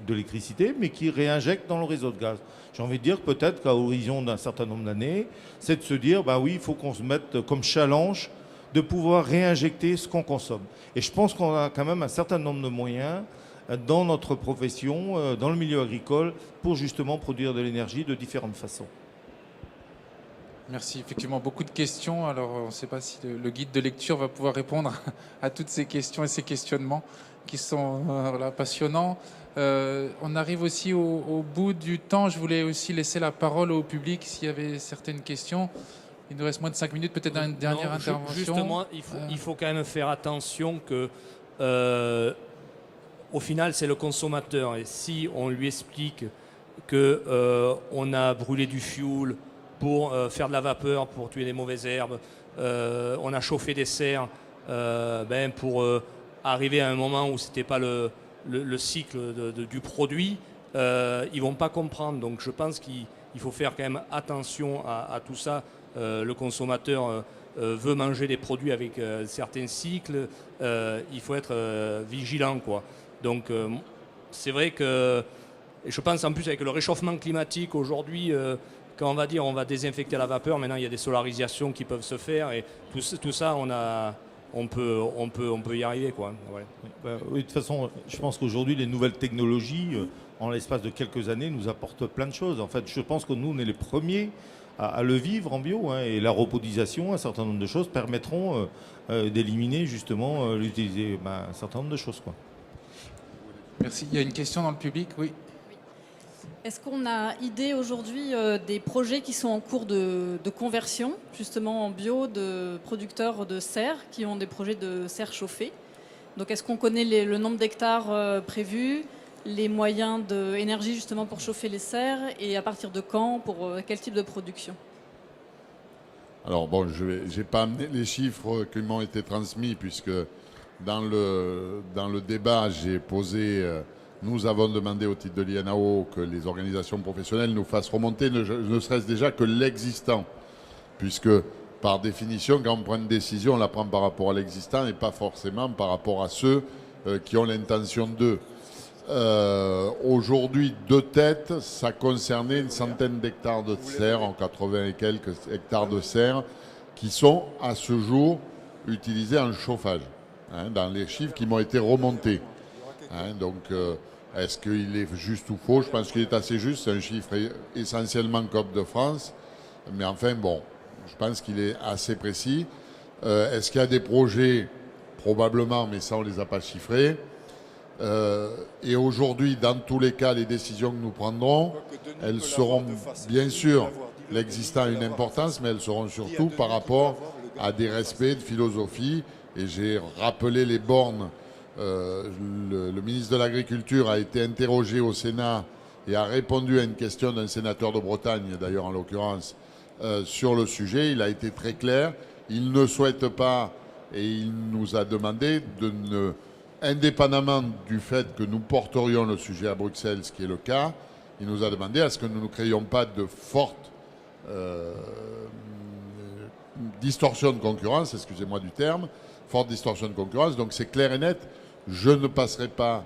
l'électricité, mais qui réinjectent dans le réseau de gaz. J'ai envie de dire peut-être qu'à l'horizon d'un certain nombre d'années, c'est de se dire, oui, il faut qu'on se mette comme challenge de pouvoir réinjecter ce qu'on consomme. Et je pense qu'on a quand même un certain nombre de moyens dans notre profession, dans le milieu agricole, pour justement produire de l'énergie de différentes façons. Merci. Effectivement, beaucoup de questions. Alors, on ne sait pas si le guide de lecture va pouvoir répondre à toutes ces questions et ces questionnements qui sont voilà, passionnants. On arrive aussi au bout du temps. Je voulais aussi laisser la parole au public s'il y avait certaines questions. Il nous reste moins de 5 minutes, peut-être une dernière intervention. Justement, il faut quand même faire attention que, au final, c'est le consommateur. Et si on lui explique qu'on a brûlé du fioul pour faire de la vapeur, pour tuer des mauvaises herbes, on a chauffé des serres pour arriver à un moment où ce n'était pas le cycle du produit, ils ne vont pas comprendre. Donc je pense qu'il faut faire quand même attention à tout ça. Le consommateur veut manger des produits avec certains cycles, il faut être vigilant, quoi. Donc c'est vrai que, et je pense en plus avec le réchauffement climatique aujourd'hui, quand on va dire on va désinfecter la vapeur, maintenant il y a des solarisations qui peuvent se faire et tout ça on peut y arriver, quoi. Ouais. Oui, de toute façon, je pense qu'aujourd'hui les nouvelles technologies, en l'espace de quelques années, nous apportent plein de choses. En fait, je pense que nous on est les premiers à le vivre en bio, hein, et la repodisation, un certain nombre de choses permettront d'éliminer justement l'utiliser un certain nombre de choses, quoi. Merci. Il y a une question dans le public, oui. Est-ce qu'on a idée aujourd'hui des projets qui sont en cours de conversion, justement en bio, de producteurs de serres qui ont des projets de serres chauffées? Donc est-ce qu'on connaît le nombre d'hectares prévus, les moyens d'énergie justement pour chauffer les serres et à partir de quand, pour quel type de production? Alors bon, je n'ai pas amené les chiffres qui m'ont été transmis puisque dans le débat, j'ai posé... nous avons demandé au titre de l'INAO que les organisations professionnelles nous fassent remonter ne serait-ce déjà que l'existant. Puisque par définition, quand on prend une décision, on la prend par rapport à l'existant et pas forcément par rapport à ceux qui ont l'intention d'eux. Aujourd'hui, de tête, ça concernait une centaine d'hectares de serres, en 80 et quelques hectares de serres, qui sont à ce jour utilisés en chauffage, hein, dans les chiffres qui m'ont été remontés. Hein, donc, est-ce qu'il est juste ou faux? Je pense qu'il est assez juste, c'est un chiffre essentiellement COP de France, mais enfin bon, je pense qu'il est assez précis. Est-ce qu'il y a des projets? Probablement, mais ça on ne les a pas chiffrés. Et aujourd'hui, dans tous les cas, les décisions que nous prendrons, elles seront bien sûr, l'existant a une importance, mais elles seront surtout par rapport à des respects de philosophie. Et j'ai rappelé les bornes. Le ministre de l'Agriculture a été interrogé au Sénat et a répondu à une question d'un sénateur de Bretagne, d'ailleurs en l'occurrence, sur le sujet. Il a été très clair. Il ne souhaite pas, et il nous a demandé de ne... Indépendamment du fait que nous porterions le sujet à Bruxelles, ce qui est le cas, il nous a demandé à ce que nous ne créions pas de fortes distorsions de concurrence, excusez-moi du terme, forte distorsion de concurrence. Donc c'est clair et net, je ne passerai pas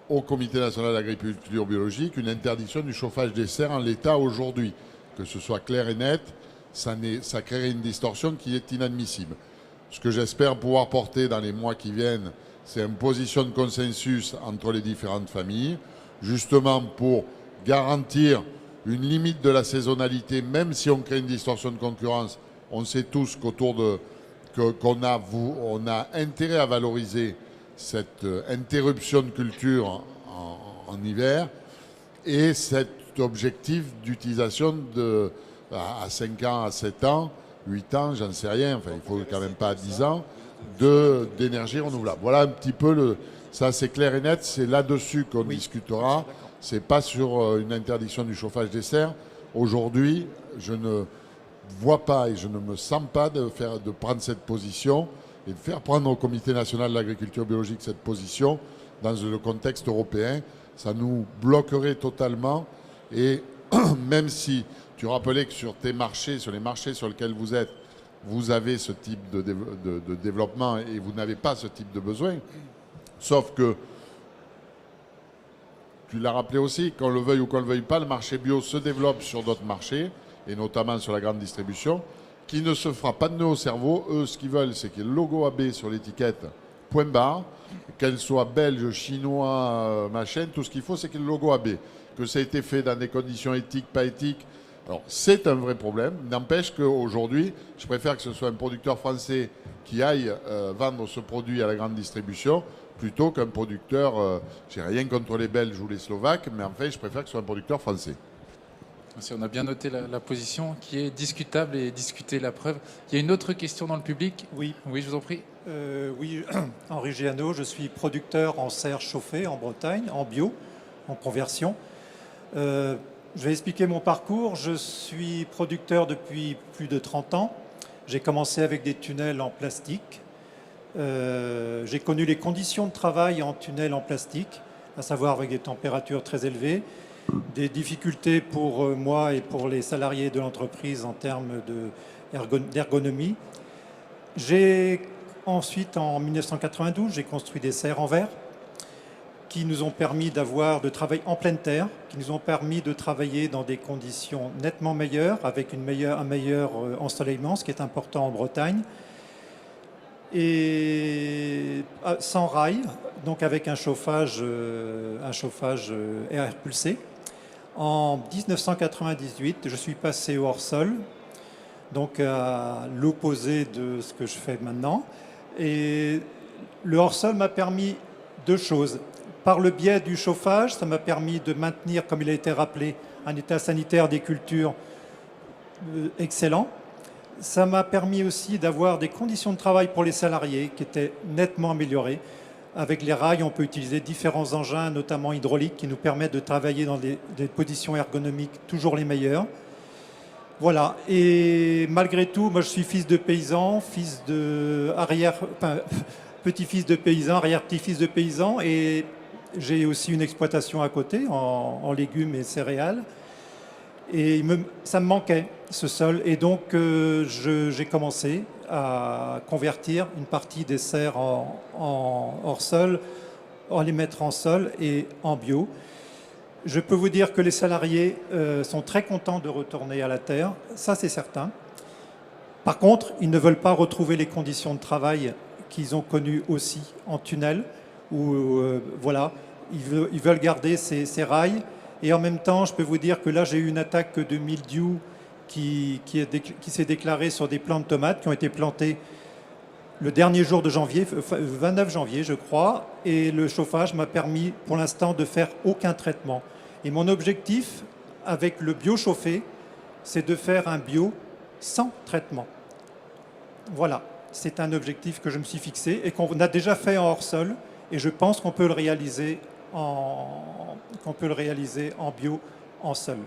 au Comité national d'agriculture biologique une interdiction du chauffage des serres en l'état aujourd'hui. Que ce soit clair et net, ça créerait une distorsion qui est inadmissible. Ce que j'espère pouvoir porter dans les mois qui viennent, c'est une position de consensus entre les différentes familles, justement pour garantir une limite de la saisonnalité, même si on crée une distorsion de concurrence. On sait tous qu'on a intérêt à valoriser cette interruption de culture en hiver et cet objectif d'utilisation à 5 ans, à 7 ans, 8 ans, j'en sais rien, enfin il ne faut quand même pas à 10 ans, d'énergie renouvelable. Voilà un petit peu, ça c'est clair et net, c'est là-dessus qu'on discutera, c'est pas sur une interdiction du chauffage des serres. Aujourd'hui, je ne vois pas et je ne me sens pas de prendre cette position et de faire prendre au Comité national de l'agriculture biologique cette position dans le contexte européen. Ça nous bloquerait totalement et même si tu rappelais que sur tes marchés, sur les marchés sur lesquels vous êtes, vous avez ce type de développement et vous n'avez pas ce type de besoin. Sauf que, tu l'as rappelé aussi, qu'on le veuille ou qu'on ne le veuille pas, le marché bio se développe sur d'autres marchés, et notamment sur la grande distribution, qui ne se fera pas de nœud au cerveau. Eux, ce qu'ils veulent, c'est qu'il y ait le logo AB sur l'étiquette, point barre, qu'elle soit belge, chinois, machin, tout ce qu'il faut, c'est qu'il y ait le logo AB. Que ça a été fait dans des conditions éthiques, pas éthiques, Alors, c'est un vrai problème. N'empêche qu'aujourd'hui, je préfère que ce soit un producteur français qui aille vendre ce produit à la grande distribution plutôt qu'un producteur, j'ai rien contre les Belges ou les Slovaques, mais en fait, je préfère que ce soit un producteur français. Si on a bien noté la position qui est discutable et discuter la preuve. Il y a une autre question dans le public. Oui, Oui, je vous en prie. oui, Henri Géano, je suis producteur en serre chauffée en Bretagne, en bio, en conversion. Je vais expliquer mon parcours. Je suis producteur depuis plus de 30 ans. J'ai commencé avec des tunnels en plastique. J'ai connu les conditions de travail en tunnel en plastique, à savoir avec des températures très élevées, des difficultés pour moi et pour les salariés de l'entreprise en termes d'ergonomie. Ensuite, en 1992, j'ai construit des serres en verre qui nous ont permis de travailler en pleine terre, qui nous ont permis de travailler dans des conditions nettement meilleures, avec un meilleur ensoleillement, ce qui est important en Bretagne, et sans rail, donc avec un chauffage air pulsé. En 1998, je suis passé au hors-sol, donc à l'opposé de ce que je fais maintenant. Et le hors-sol m'a permis deux choses. Par le biais du chauffage, ça m'a permis de maintenir, comme il a été rappelé, un état sanitaire des cultures excellent. Ça m'a permis aussi d'avoir des conditions de travail pour les salariés qui étaient nettement améliorées. Avec les rails, on peut utiliser différents engins, notamment hydrauliques, qui nous permettent de travailler dans des positions ergonomiques toujours les meilleures. Voilà. Et malgré tout, moi je suis fils de paysan, petit-fils de paysan, arrière-petit-fils de paysan, et j'ai aussi une exploitation à côté en légumes et céréales. Et ça me manquait, ce sol. Et donc, j'ai commencé à convertir une partie des serres en hors-sol, à les mettre en sol et en bio. Je peux vous dire que les salariés sont très contents de retourner à la terre, ça c'est certain. Par contre, ils ne veulent pas retrouver les conditions de travail qu'ils ont connues aussi en tunnel, où voilà, ils veulent garder ces rails. Et en même temps, je peux vous dire que là, j'ai eu une attaque de mildiou qui s'est déclarée sur des plants de tomates qui ont été plantés le dernier jour de janvier, 29 janvier, je crois. Et le chauffage m'a permis, pour l'instant, de faire aucun traitement. Et mon objectif, avec le bio chauffé, c'est de faire un bio sans traitement. Voilà, c'est un objectif que je me suis fixé et qu'on a déjà fait en hors-sol. Et je pense qu'on peut le réaliser en bio, en sol.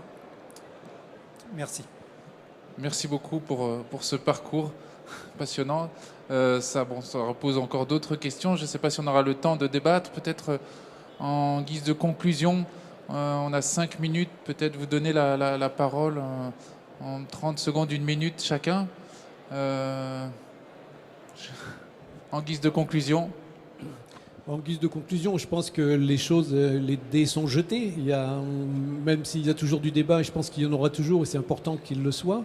Merci. Merci beaucoup pour ce parcours passionnant. Ça repose encore d'autres questions. Je ne sais pas si on aura le temps de débattre. Peut-être en guise de conclusion, on a 5 minutes. Peut-être vous donner la parole en 30 secondes, 1 minute chacun. En guise de conclusion. En guise de conclusion, je pense que les dés sont jetés. Même s'il y a toujours du débat, et je pense qu'il y en aura toujours, et c'est important qu'il le soit.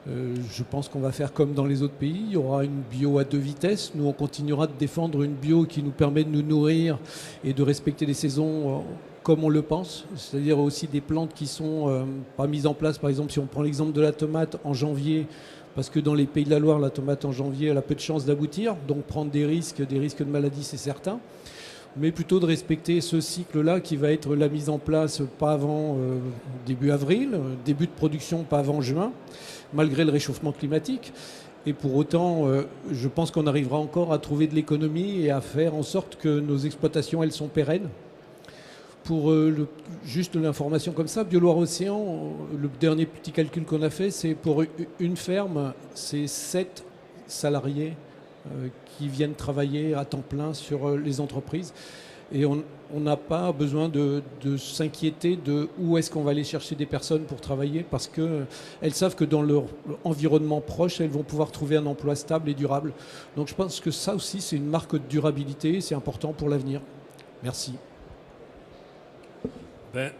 Je pense qu'on va faire comme dans les autres pays. Il y aura une bio à 2 vitesses. Nous, on continuera de défendre une bio qui nous permet de nous nourrir et de respecter les saisons comme on le pense. C'est-à-dire aussi des plantes qui sont pas mises en place. Par exemple, si on prend l'exemple de la tomate en janvier, parce que dans les Pays de la Loire, la tomate en janvier, elle a peu de chances d'aboutir. Donc prendre des risques de maladie, c'est certain. Mais plutôt de respecter ce cycle-là qui va être la mise en place pas avant début avril, début de production pas avant juin, malgré le réchauffement climatique. Et pour autant, je pense qu'on arrivera encore à trouver de l'économie et à faire en sorte que nos exploitations, elles sont pérennes. Pour juste l'information comme ça, BioLoire-Océan, le dernier petit calcul qu'on a fait, c'est pour une ferme, c'est 7 salariés qui viennent travailler à temps plein sur les entreprises. Et on n'a pas besoin de s'inquiéter de où est-ce qu'on va aller chercher des personnes pour travailler, parce qu'elles savent que dans leur environnement proche, elles vont pouvoir trouver un emploi stable et durable. Donc je pense que ça aussi, c'est une marque de durabilité, c'est important pour l'avenir. Merci.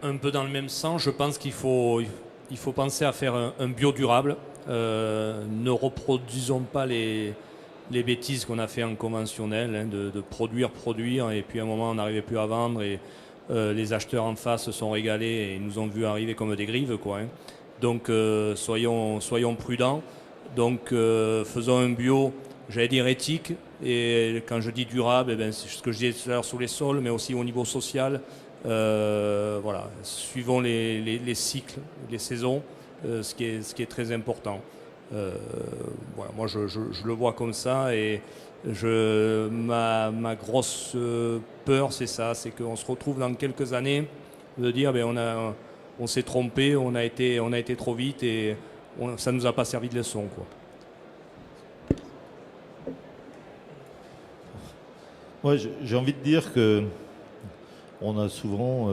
Un peu dans le même sens, je pense qu'il faut penser à faire un bio durable. Ne reproduisons pas les bêtises qu'on a fait en conventionnel, hein, de produire, et puis à un moment on n'arrivait plus à vendre et les acheteurs en face se sont régalés et nous ont vu arriver comme des grives, quoi, hein. Donc soyons prudents. Donc faisons un bio, j'allais dire éthique. Et quand je dis durable, c'est ce que je disais tout à l'heure sur les sols, mais aussi au niveau social. Voilà, suivons les cycles, les saisons, ce qui est très important. Voilà, moi je le vois comme ça et ma grosse peur c'est ça, c'est qu'on se retrouve dans quelques années de dire on s'est trompé, on a été trop vite et ça nous a pas servi de leçon, quoi. Moi, j'ai envie de dire que on a souvent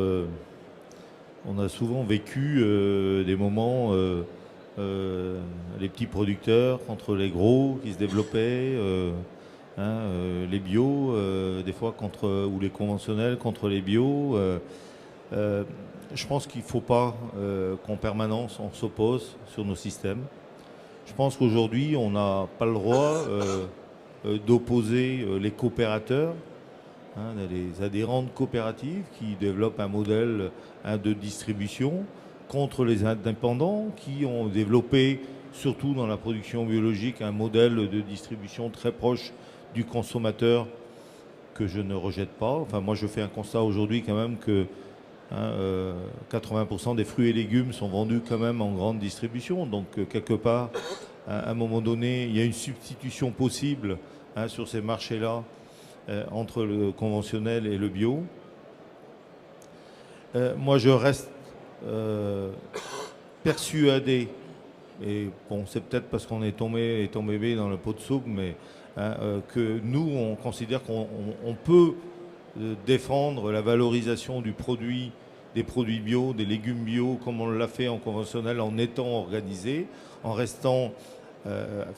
vécu des moments, les petits producteurs contre les gros qui se développaient, les bio, des fois ou les conventionnels contre les bio. Je pense qu'il ne faut pas qu'en permanence on s'oppose sur nos systèmes. Je pense qu'aujourd'hui on n'a pas le droit d'opposer les coopérateurs, les adhérentes coopératives qui développent un modèle de distribution contre les indépendants qui ont développé, surtout dans la production biologique, un modèle de distribution très proche du consommateur que je ne rejette pas. Enfin, moi, je fais un constat aujourd'hui quand même que 80% des fruits et légumes sont vendus quand même en grande distribution. Donc, quelque part, à un moment donné, il y a une substitution possible sur ces marchés-là entre le conventionnel et le bio. Moi, je reste persuadé, et bon, c'est peut-être parce qu'on est tombé bébé dans le pot de soupe, mais que nous, on considère qu'on peut défendre la valorisation des produits bio, des légumes bio, comme on l'a fait en conventionnel, en étant organisé, en restant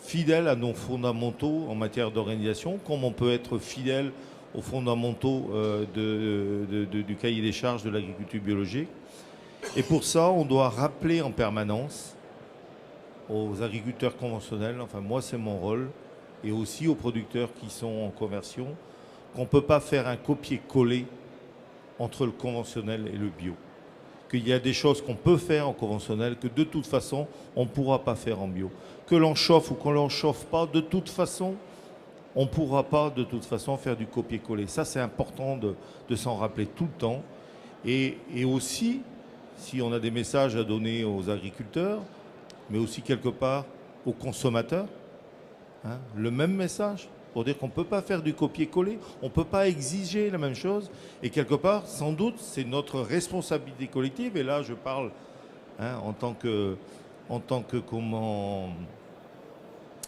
fidèle à nos fondamentaux en matière d'organisation, comme on peut être fidèle aux fondamentaux du cahier des charges de l'agriculture biologique. Et pour ça, on doit rappeler en permanence aux agriculteurs conventionnels, enfin moi c'est mon rôle, et aussi aux producteurs qui sont en conversion, qu'on ne peut pas faire un copier-coller entre le conventionnel et le bio. Qu'il y a des choses qu'on peut faire en conventionnel que de toute façon, on ne pourra pas faire en bio. Que l'on chauffe ou qu'on ne l'en chauffe pas, de toute façon, on ne pourra pas de toute façon faire du copier-coller. Ça, c'est important de s'en rappeler tout le temps. Et aussi, si on a des messages à donner aux agriculteurs, mais aussi quelque part aux consommateurs, le même message pour dire qu'on ne peut pas faire du copier-coller, on ne peut pas exiger la même chose. Et quelque part, sans doute, c'est notre responsabilité collective. Et là, je parle en tant que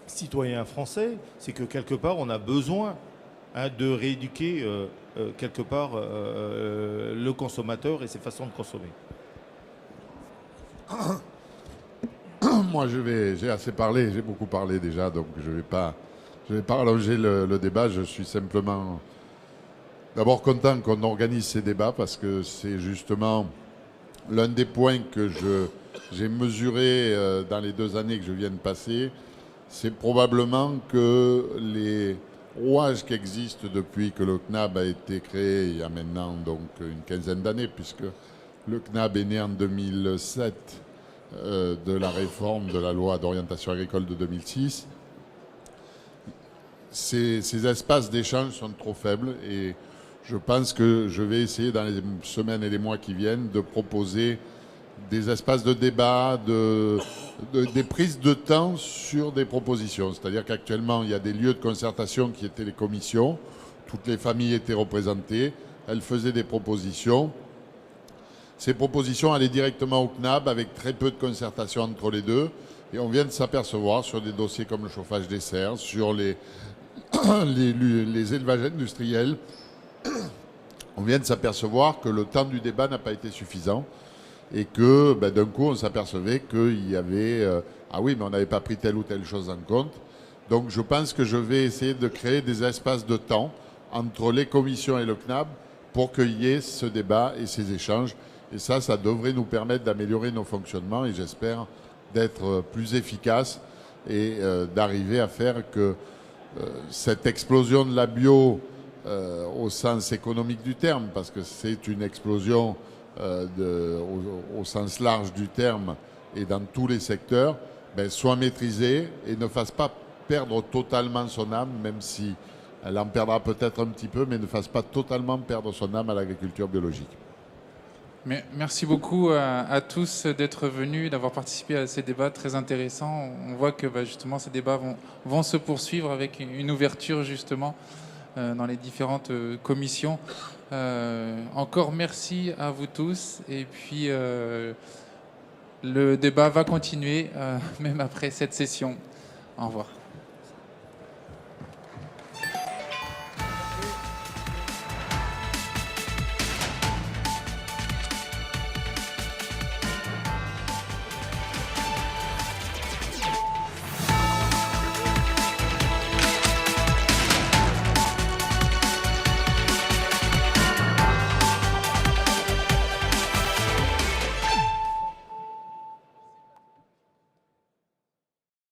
citoyen français, c'est que quelque part, on a besoin de rééduquer quelque part le consommateur et ses façons de consommer. Moi, j'ai assez parlé, j'ai beaucoup parlé déjà, donc je vais pas allonger le débat. Je suis simplement d'abord content qu'on organise ces débats parce que c'est justement l'un des points que j'ai mesuré dans les 2 années que je viens de passer. C'est probablement que les rouages qui existent depuis que le CNAB a été créé il y a maintenant donc une quinzaine d'années, puisque le CNAB est né en 2007 de la réforme de la loi d'orientation agricole de 2006. Ces espaces d'échange sont trop faibles et je pense que je vais essayer dans les semaines et les mois qui viennent de proposer des espaces de débat, des prises de temps sur des propositions. C'est-à-dire qu'actuellement, il y a des lieux de concertation qui étaient les commissions. Toutes les familles étaient représentées. Elles faisaient des propositions. Ces propositions allaient directement au CNAB avec très peu de concertation entre les deux. Et on vient de s'apercevoir sur des dossiers comme le chauffage des serres, sur les élevages industriels, on vient de s'apercevoir que le temps du débat n'a pas été suffisant et que d'un coup on s'apercevait qu'il y avait ah oui, mais on n'avait pas pris telle ou telle chose en compte. Donc je pense que je vais essayer de créer des espaces de temps entre les commissions et le CNAB pour qu'il y ait ce débat et ces échanges. Et ça devrait nous permettre d'améliorer nos fonctionnements et j'espère d'être plus efficace et d'arriver à faire que cette explosion de la bio au sens économique du terme, parce que c'est une explosion au sens large du terme, et dans tous les secteurs soit maîtrisée et ne fasse pas perdre totalement son âme, même si elle en perdra peut-être un petit peu, mais ne fasse pas totalement perdre son âme à l'agriculture biologique. Merci beaucoup à tous d'être venus, d'avoir participé à ces débats très intéressants. On voit que justement ces débats vont se poursuivre avec une ouverture justement dans les différentes commissions. Encore merci à vous tous et puis le débat va continuer même après cette session. Au revoir.